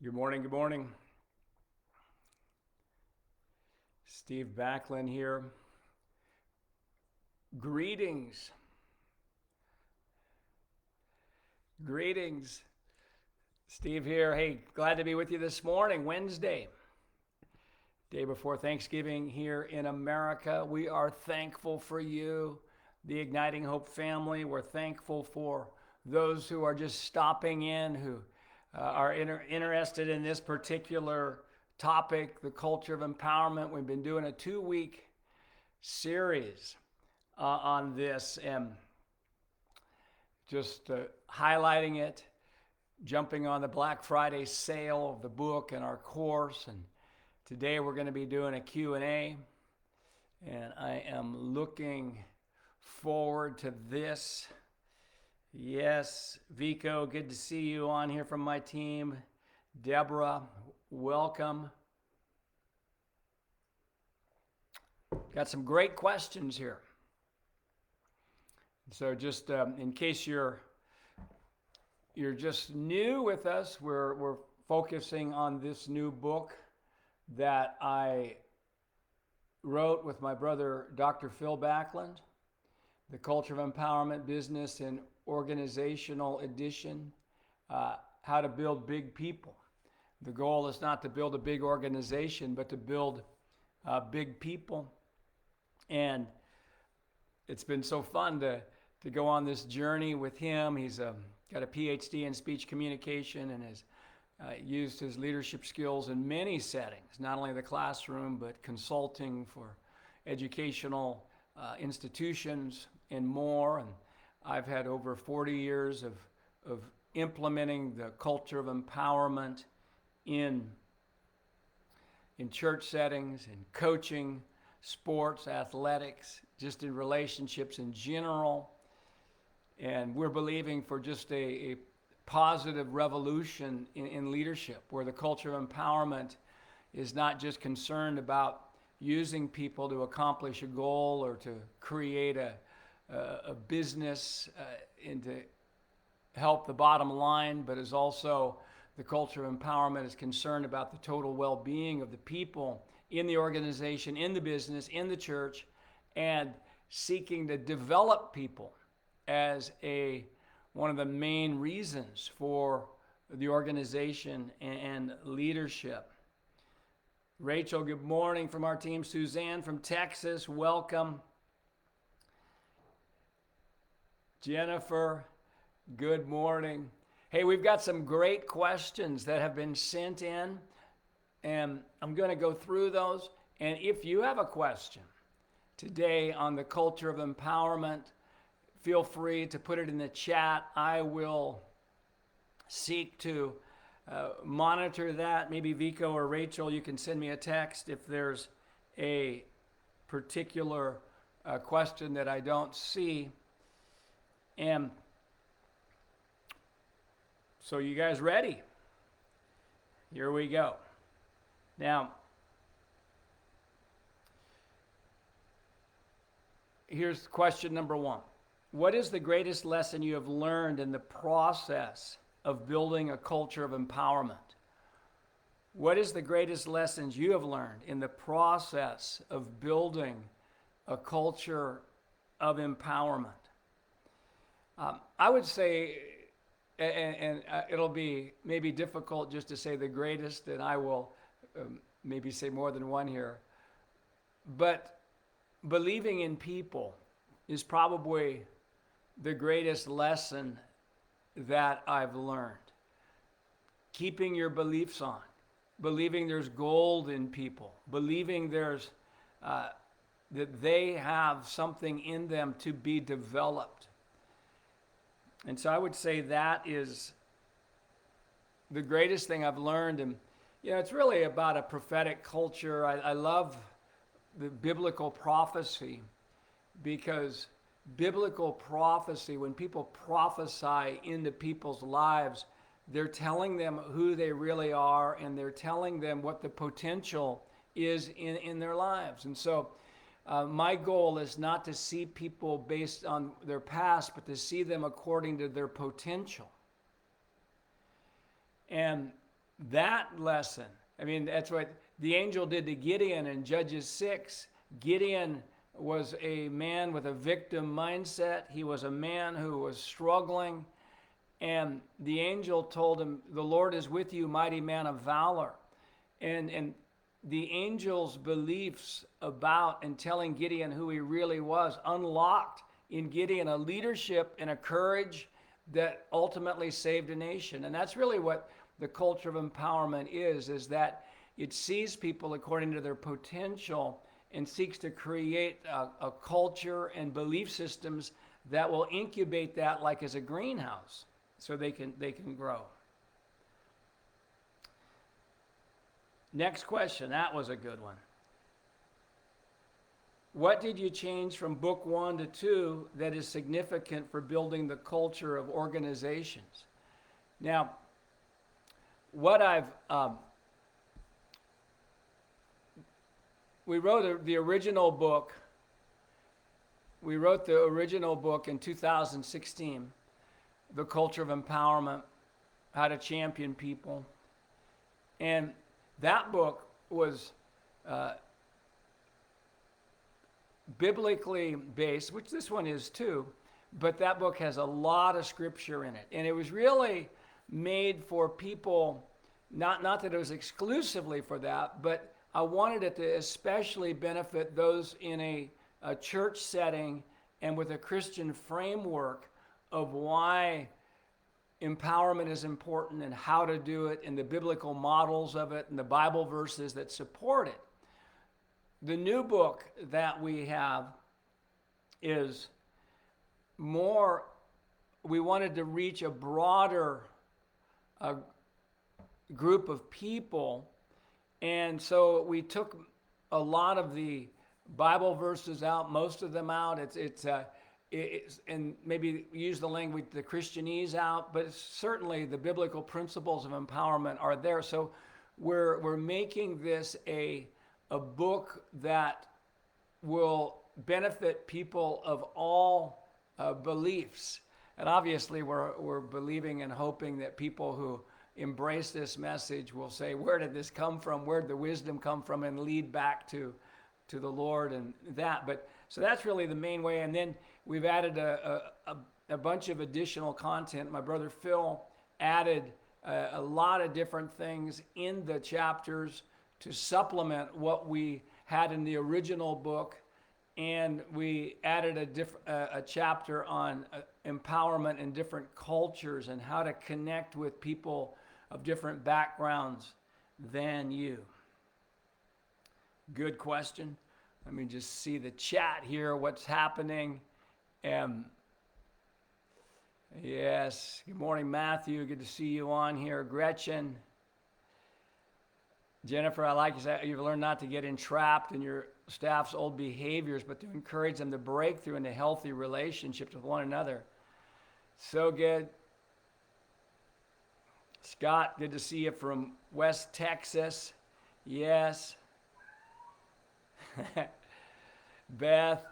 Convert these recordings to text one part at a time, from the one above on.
Good morning. Good morning. Steve Backlund here. Greetings. Greetings. Steve here. Hey, glad to be with you this morning, Wednesday, day before Thanksgiving here in America. We are thankful for you, the Igniting Hope family. We're thankful for those who are just stopping in, who are interested in this particular topic, the culture of empowerment. We've been doing a 2-week series on this and just highlighting it, jumping on the Black Friday sale of the book and our course. And today we're going to be doing a Q&A, and I am looking forward to this. Yes, Vico, good to see you on here from my team. Deborah, welcome. Got some great questions here. So just in case you're just new with us, we're focusing on this new book that I wrote with my brother, Dr. Phil Backlund, The Culture of Empowerment, Business and Organizational Edition, How to Build Big People. The goal is not to build a big organization, but to build big people. And it's been so fun to go on this journey with him. He's got a PhD in speech communication and has used his leadership skills in many settings, not only the classroom, but consulting for educational institutions and more. And I've had over 40 years of implementing the culture of empowerment in church settings, in coaching, sports, athletics, just in relationships in general. And we're believing for just a positive revolution in leadership, where the culture of empowerment is not just concerned about using people to accomplish a goal or to create a business and to help the bottom line, but is also the culture of empowerment is concerned about the total well-being of the people in the organization, in the business, in the church, and seeking to develop people as one of the main reasons for the organization and leadership. Rachel, good morning from our team. Suzanne from Texas, welcome. Jennifer, good morning. Hey, we've got some great questions that have been sent in, and I'm going to go through those. And if you have a question today on the culture of empowerment, feel free to put it in the chat. I will seek to monitor that. Maybe Vico or Rachel, you can send me a text if there's a particular question that I don't see. And so you guys ready? Here we go. Now, here's question number 1. What is the greatest lesson you have learned in the process of building a culture of empowerment? What is the greatest lessons you have learned in the process of building a culture of empowerment? I would say, and it'll be maybe difficult just to say the greatest, and I will maybe say more than one here, but believing in people is probably the greatest lesson that I've learned. Keeping your beliefs on, believing there's gold in people, believing there's that they have something in them to be developed. And so I would say that is the greatest thing I've learned. And it's really about a prophetic culture. I love the biblical prophecy, because biblical prophecy, when people prophesy into people's lives, they're telling them who they really are, and they're telling them what the potential is in their lives. And so my goal is not to see people based on their past, but to see them according to their potential. And that lesson, I mean, that's what the angel did to Gideon in Judges 6. Gideon was a man with a victim mindset. He was a man who was struggling. And the angel told him, "The Lord is with you, mighty man of valor." And the angel's beliefs about and telling Gideon who he really was unlocked in Gideon a leadership and a courage that ultimately saved a nation. And that's really what the culture of empowerment is that it sees people according to their potential and seeks to create a culture and belief systems that will incubate that like as a greenhouse so they can grow. Next question, that was a good one. What did you change from book 1 to 2 that is significant for building the culture of organizations? Now, what we wrote the original book. We wrote the original book in 2016, The Culture of Empowerment, How to Champion People. And that book was biblically based, which this one is too, but that book has a lot of scripture in it. And it was really made for people, not that it was exclusively for that, but I wanted it to especially benefit those in a church setting and with a Christian framework of why empowerment is important and how to do it and the biblical models of it and the Bible verses that support it. The new book that we have is more, we wanted to reach a broader group of people. And so we took a lot of the Bible verses out, most of them out. It's and maybe use the language, the Christianese out, but certainly the biblical principles of empowerment are there. So we're making this a book that will benefit people of all beliefs. And obviously we're believing and hoping that people who embrace this message will say, where did this come from? Where did the wisdom come from? And lead back to the Lord and that. But so that's really the main way. And then we've added a bunch of additional content. My brother Phil added a lot of different things in the chapters to supplement what we had in the original book. And we added a chapter on empowerment in different cultures and how to connect with people of different backgrounds than you. Good question. Let me just see the chat here, what's happening. Yes, good morning, Matthew. Good to see you on here. Gretchen. Jennifer, I like you say you've learned not to get entrapped in your staff's old behaviors, but to encourage them to break through into healthy relationships with one another. So good. Scott, good to see you from West Texas. Yes. Beth,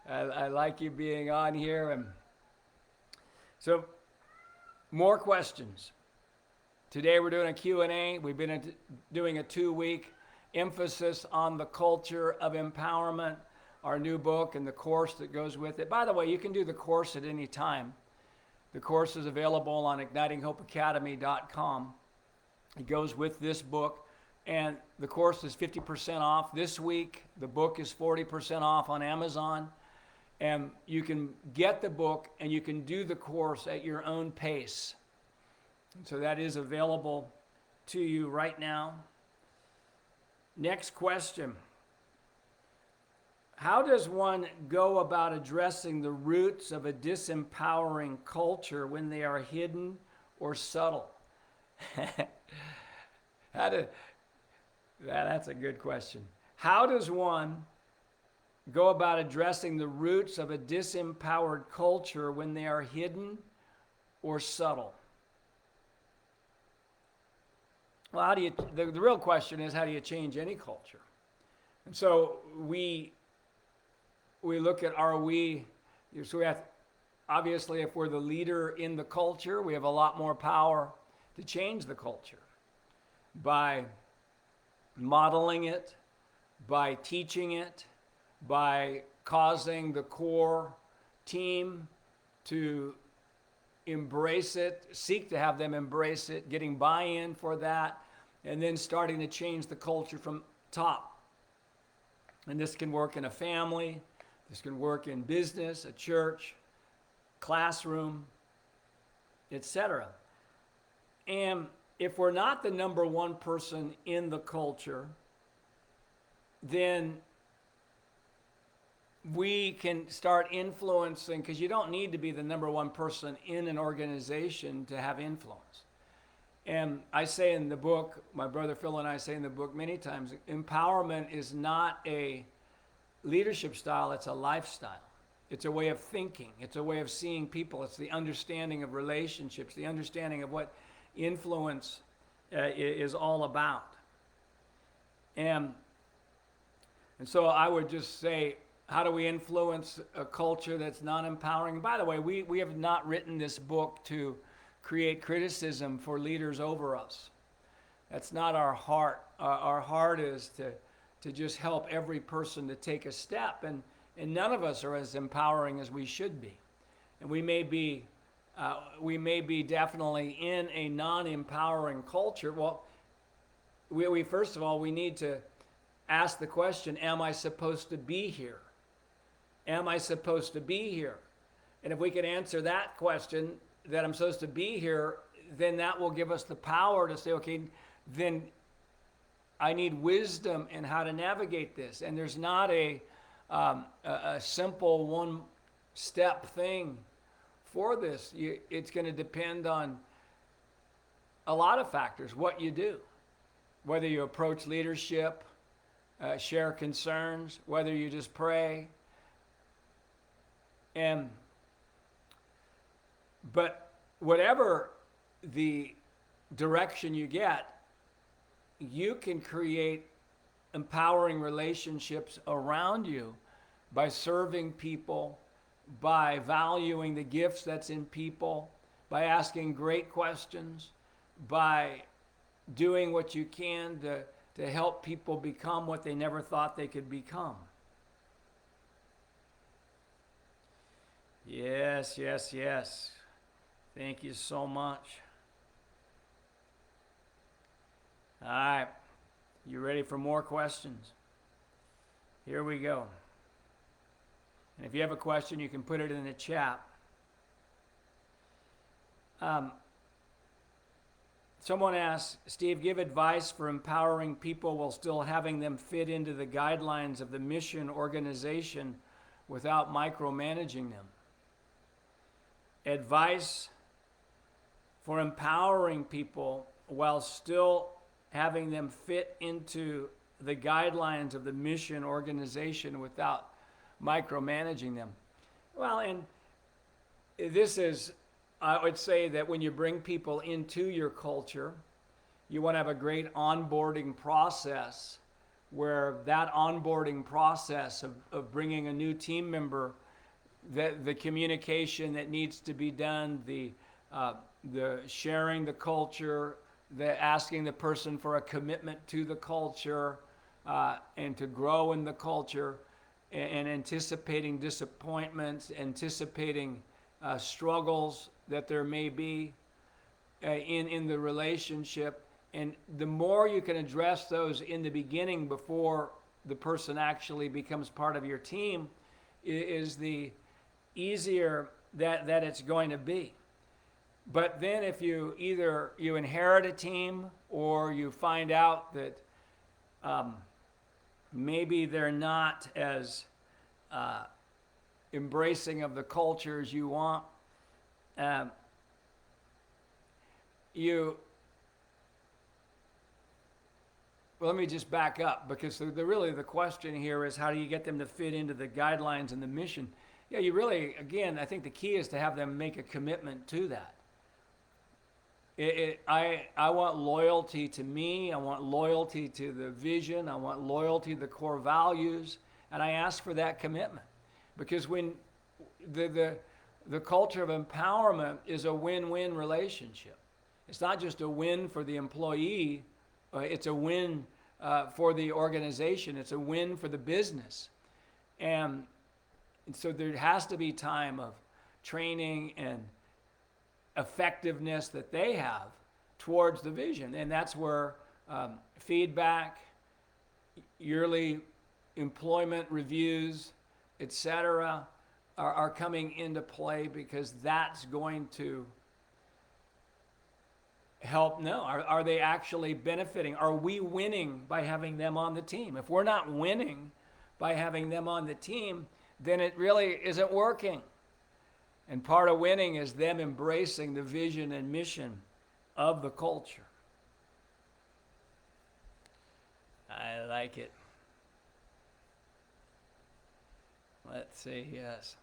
I like you being on here. And so, more questions. Today we're doing a Q&A. We've been doing a 2-week emphasis on the culture of empowerment, our new book and the course that goes with it. By the way, you can do the course at any time. The course is available on ignitinghopeacademy.com. It goes with this book, and the course is 50% off this week. The book is 40% off on Amazon, and you can get the book and you can do the course at your own pace. And so that is available to you right now. Next question. How does one go about addressing the roots of a disempowering culture when they are hidden or subtle? That's a good question. How does one go about addressing the roots of a disempowered culture when they are hidden or subtle? Well, the real question is, how do you change any culture? And so we look at, so we have, obviously if we're the leader in the culture, we have a lot more power to change the culture. by modeling it, by teaching it, by causing the core team to embrace it, seek to have them embrace it, getting buy-in for that, and then starting to change the culture from top. And this can work in a family, this can work in business, a church, classroom, etc. And if we're not the number one person in the culture, then we can start influencing, because you don't need to be the number one person in an organization to have influence. And I say in the book, my brother Phil and I say in the book many times, empowerment is not a leadership style, it's a lifestyle. It's a way of thinking. It's a way of seeing people. It's the understanding of relationships, the understanding of what influence is all about. And so I would just say, how do we influence a culture that's not empowering? By the way, we have not written this book to create criticism for leaders over us. That's not our heart. Our heart is to just help every person to take a step. And none of us are as empowering as we should be. And we may be definitely in a non-empowering culture. Well, we first of all, we need to ask the question, am I supposed to be here? Am I supposed to be here? And if we can answer that question, that I'm supposed to be here, then that will give us the power to say, okay, then I need wisdom in how to navigate this. And there's not a simple one-step thing for this. It's going to depend on a lot of factors, what you do, whether you approach leadership, share concerns, whether you just pray. But whatever the direction you get, you can create empowering relationships around you by serving people, by valuing the gifts that's in people, by asking great questions, by doing what you can to help people become what they never thought they could become. Yes, yes, yes. Thank you so much. All right. You ready for more questions? Here we go. And if you have a question, you can put it in the chat. Someone asked, Steve, give advice for empowering people while still having them fit into the guidelines of the mission organization without micromanaging them. Advice for empowering people while still having them fit into the guidelines of the mission organization without micromanaging them. Well, and this is, I would say that when you bring people into your culture, you want to have a great onboarding process where that onboarding process of bringing a new team member, the communication that needs to be done, the sharing the culture, the asking the person for a commitment to the culture and to grow in the culture, and anticipating disappointments, anticipating struggles that there may be in the relationship. And the more you can address those in the beginning before the person actually becomes part of your team, is the easier that it's going to be. But then if you either you inherit a team or you find out that maybe they're not as embracing of the culture as you want, well, let me just back up, because really the question here is, how do you get them to fit into the guidelines and the mission? Yeah, you really, again, I think the key is to have them make a commitment to that. I want loyalty to me. I want loyalty to the vision. I want loyalty to the core values. And I ask for that commitment. Because when the culture of empowerment is a win-win relationship. It's not just a win for the employee, It's a win for the organization. It's a win for the business. And so there has to be time of training and effectiveness that they have towards the vision. And that's where feedback, yearly employment reviews, etc., are coming into play, because that's going to help know, are they actually benefiting? Are we winning by having them on the team? If we're not winning by having them on the team, then it really isn't working. And part of winning is them embracing the vision and mission of the culture. I like it. Let's see, yes.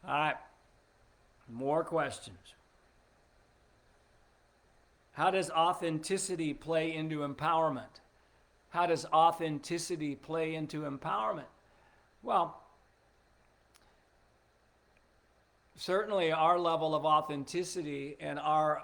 All right, more questions. How does authenticity play into empowerment? How does authenticity play into empowerment? Well, certainly our level of authenticity and our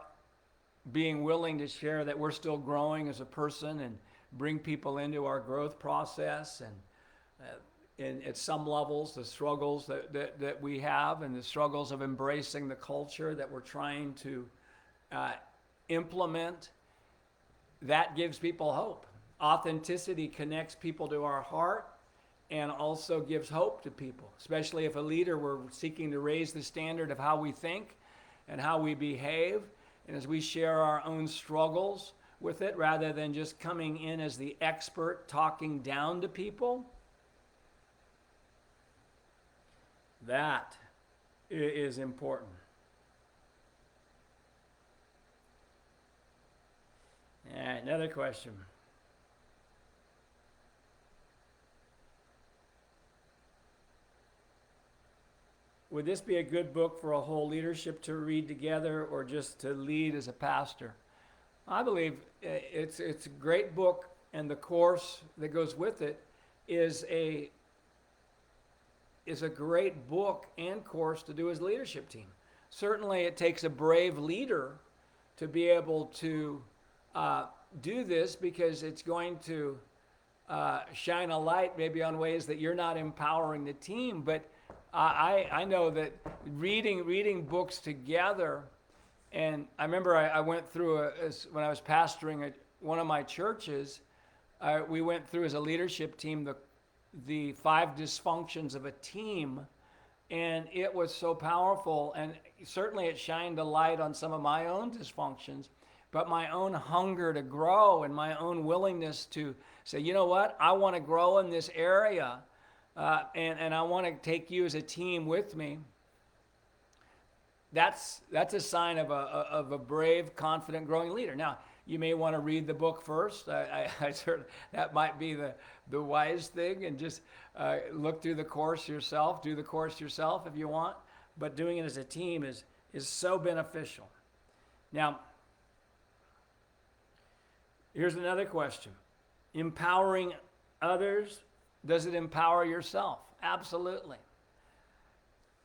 being willing to share that we're still growing as a person and bring people into our growth process, and at some levels the struggles that we have, and the struggles of embracing the culture that we're trying to implement, that gives people hope. Authenticity connects people to our heart and also gives hope to people, especially if a leader were seeking to raise the standard of how we think and how we behave, and as we share our own struggles with it, rather than just coming in as the expert talking down to people. That is important. All right, another question. Would this be a good book for a whole leadership to read together, or just to lead as a pastor? I believe it's a great book, and the course that goes with it is a great book and course to do as a leadership team. Certainly it takes a brave leader to be able to do this, because it's going to shine a light maybe on ways that you're not empowering the team. But I know that reading books together, and I remember I went through, when I was pastoring at one of my churches, we went through as a leadership team the 5 dysfunctions of a team, and it was so powerful, and certainly it shined a light on some of my own dysfunctions, but my own hunger to grow and my own willingness to say, you know what, I want to grow in this area, and I want to take you as a team with me. That's a sign of a brave, confident, growing leader. Now, you may want to read the book first. I certainly, that might be the wise thing, and just look through the course yourself. Do the course yourself if you want, but doing it as a team is so beneficial. Now, here's another question. Empowering others, does it empower yourself? Absolutely.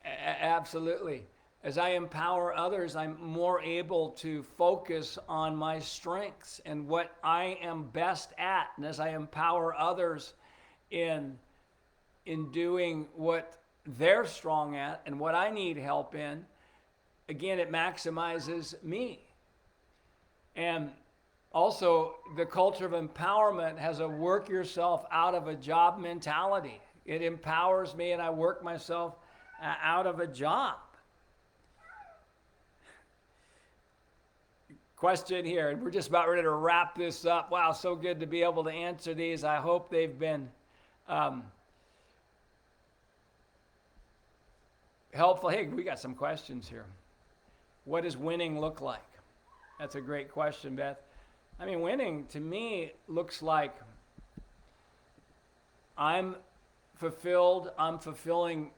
Absolutely. As I empower others, I'm more able to focus on my strengths and what I am best at. And as I empower others in doing what they're strong at and what I need help in, again, it maximizes me. And also, the culture of empowerment has a work yourself out of a job mentality. It empowers me, and I work myself out of a job. Question here, and we're just about ready to wrap this up. Wow, so good to be able to answer these. I hope they've been helpful. Hey, we got some questions here. What does winning look like? That's a great question, Beth. I mean, winning to me looks like I'm fulfilled, I'm fulfilling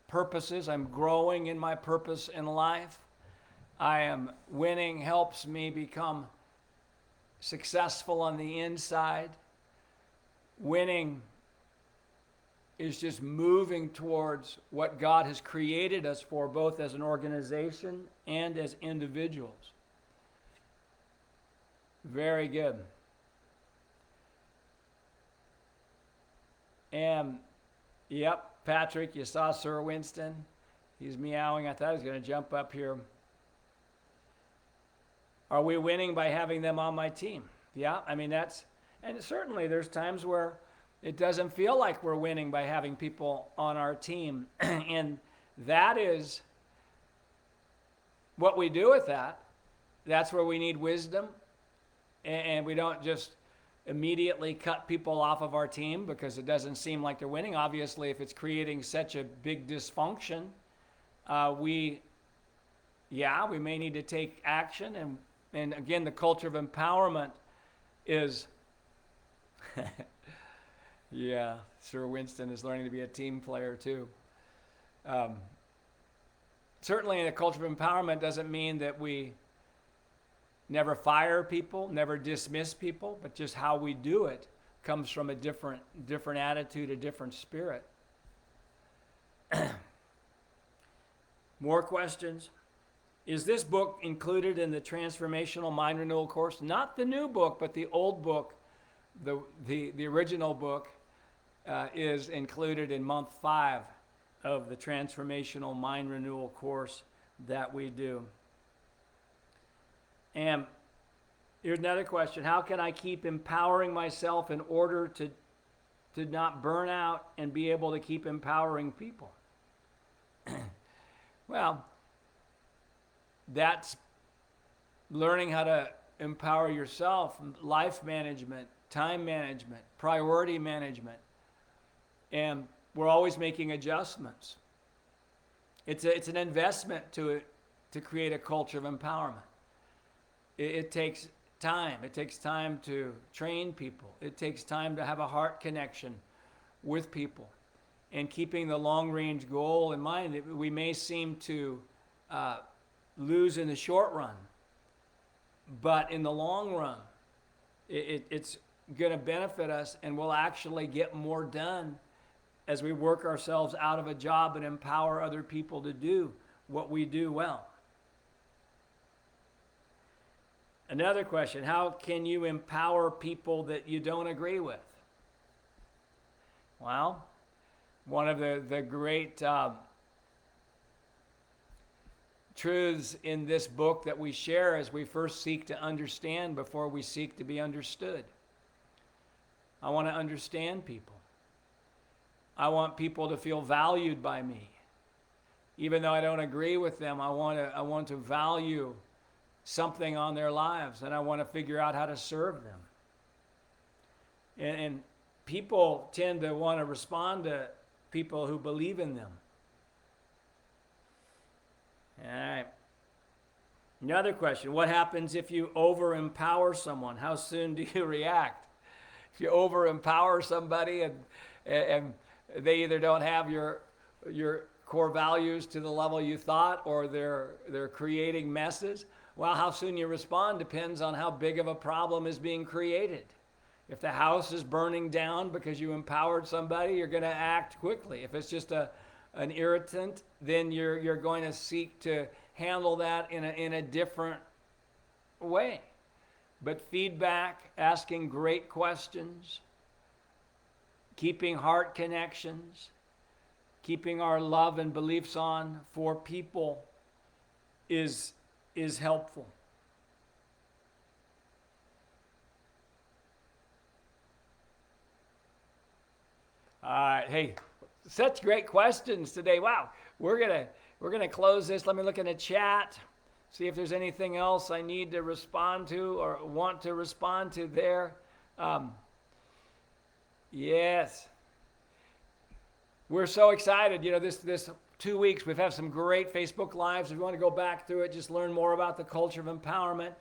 purposes, I'm growing in my purpose in life. I am winning helps me become successful on the inside. Winning is just moving towards what God has created us for, both as an organization and as individuals. Very good. And, yep, Patrick, you saw Sir Winston. He's meowing. I thought he was going to jump up here. Are we winning by having them on my team? Yeah, I mean, and certainly there's times where it doesn't feel like we're winning by having people on our team. And that is what we do with that. That's where we need wisdom. And we don't just immediately cut people off of our team because it doesn't seem like they're winning. Obviously, if it's creating such a big dysfunction, we may need to take action. And again, the culture of empowerment is, yeah, Sir Winston is learning to be a team player too. Certainly, the culture of empowerment doesn't mean that we never fire people, never dismiss people, but just how we do it comes from a different attitude, a different spirit. More questions? Is this book included in the Transformational Mind Renewal course? Not the new book, but the old book. The original book is included in month 5 of the Transformational Mind Renewal course that we do. And here's another question. How can I keep empowering myself in order to not burn out and be able to keep empowering people? Well, that's learning how to empower yourself, life management, time management, priority management. And we're always making adjustments. It's an investment to create a culture of empowerment. It takes time. It takes time to train people. It takes time to have a heart connection with people. And keeping the long-range goal in mind, we may seem to lose in the short run, but in the long run, it's going to benefit us, and we'll actually get more done as we work ourselves out of a job and empower other people to do what we do well. Another question, how can you empower people that you don't agree with? Well, one of the great truths in this book that we share is we first seek to understand before we seek to be understood. I want to understand people. I want people to feel valued by me. Even though I don't agree with them, I want to value something on their lives, and I want to figure out how to serve them. And people tend to want to respond to people who believe in them. All right. Another question, what happens if you over-empower someone? How soon do you react? If you over-empower somebody and they either don't have your core values to the level you thought, or they're creating messes, well, how soon you respond depends on how big of a problem is being created. If the house is burning down because you empowered somebody, you're going to act quickly. If it's just an irritant, then you're going to seek to handle that in a different way. But feedback, asking great questions, keeping heart connections, keeping our love and beliefs on for people is helpful. All right, hey, such great questions today. Wow, we're gonna close this. Let me look in the chat, see if there's anything else I need to respond to or want to respond to there. Yes, we're so excited. You know, this 2 weeks we've had some great Facebook Lives. If you want to go back through it, just learn more about the culture of empowerment.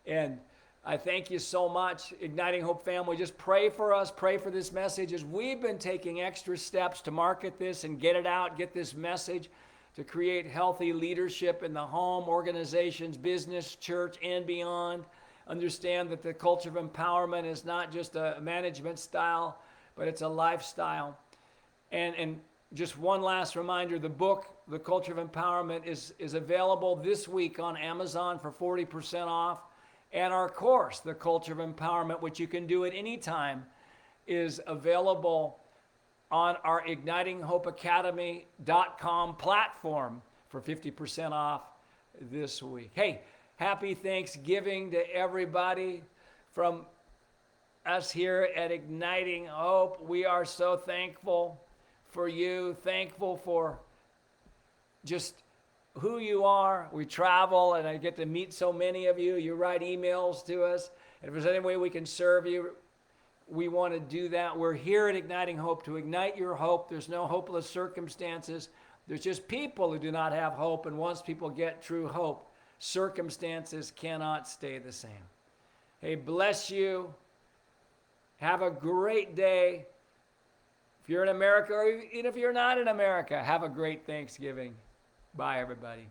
And I thank you so much, Igniting Hope family. Just pray for us, pray for this message as we've been taking extra steps to market this and get it out, get this message to create healthy leadership in the home, organizations, business, church, and beyond. Understand that the culture of empowerment is not just a management style, but it's a lifestyle. And just one last reminder, the book, The Culture of Empowerment, is available this week on Amazon for 40% off. And our course, The Culture of Empowerment, which you can do at any time, is available on our ignitinghopeacademy.com platform for 50% off this week. Hey, happy Thanksgiving to everybody from us here at Igniting Hope. We are so thankful for you, thankful for just who you are. We travel and I get to meet so many of you. You write emails to us. And if there's any way we can serve you, we want to do that. We're here at Igniting Hope to ignite your hope. There's no hopeless circumstances. There's just people who do not have hope. And once people get true hope, circumstances cannot stay the same. Hey, bless you. Have a great day. If you're in America, or even if you're not in America, have a great Thanksgiving. Bye, everybody.